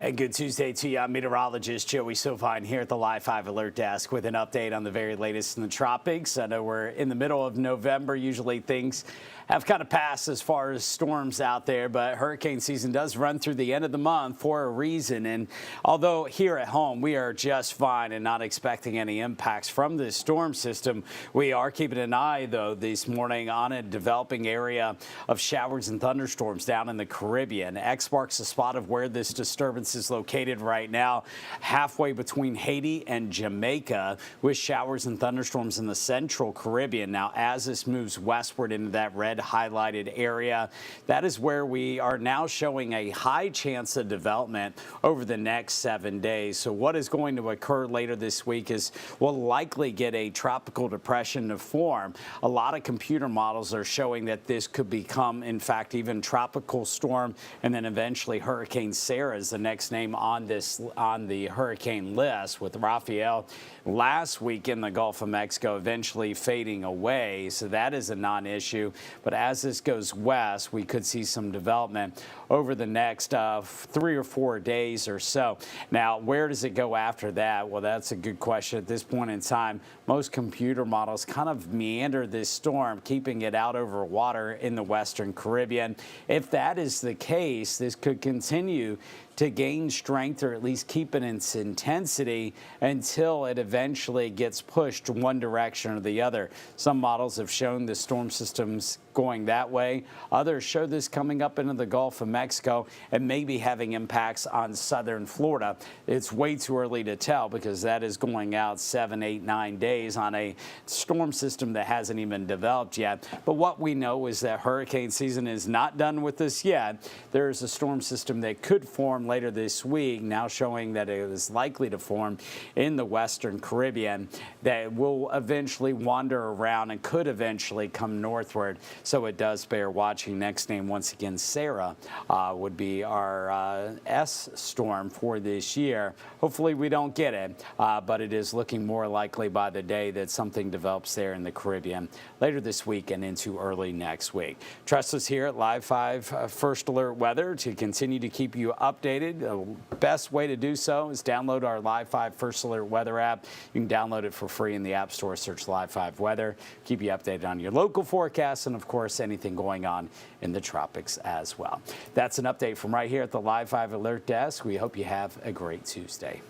And good Tuesday to you. I'm meteorologist Joey Sovine here at the Live 5 Alert Desk with an update on the very latest in the tropics. I know we're in the middle of November. Usually things have kind of passed as far as storms out there, but hurricane season does run through the end of the month for a reason. And although here at home we are just fine and not expecting any impacts from this storm system, we are keeping an eye, though, this morning on a developing area of showers and thunderstorms down in the Caribbean. X marks the spot of where this disturbance is located right now, halfway between Haiti and Jamaica, with showers and thunderstorms in the central Caribbean. Now, as this moves westward into that red highlighted area, that is where we are now showing a high chance of development over the next 7 days. So what is going to occur later this week is we'll likely get a tropical depression to form. A lot of computer models are showing that this could become, in fact, even tropical storm, and then eventually Hurricane Sarah is the next name on the hurricane list, with Rafael last week in the Gulf of Mexico eventually fading away. So that is a non-issue. But as this goes west, we could see some development over the next 3 or 4 days or so. Now, where does it go after that? Well, that's a good question. At this point in time, most computer models kind of meander this storm, keeping it out over water in the western Caribbean. If that is the case, this could continue to gain strength, or at least keep in its intensity, until it eventually gets pushed one direction or the other. Some models have shown the storm systems going that way. Others show this coming up into the Gulf of Mexico and maybe having impacts on southern Florida. It's way too early to tell, because that is going out 7, 8, 9 days on a storm system that hasn't even developed yet. But what we know is that hurricane season is not done with us yet. There's a storm system that could form later this week, now showing that it is likely to form in the western Caribbean, that will eventually wander around and could eventually come northward. So it does bear watching. Next name, once again, Sarah, would be our S storm for this year. Hopefully we don't get it, but it is looking more likely by the day that something develops there in the Caribbean later this week and into early next week. Trust us here at Live 5 First Alert Weather to continue to keep you updated. The best way to do so is download our Live 5 First Alert Weather app. You can download it for free in the App Store. Search Live 5 Weather. Keep you updated on your local forecasts and, of course, anything going on in the tropics as well. That's an update from right here at the Live 5 Alert Desk. We hope you have a great Tuesday.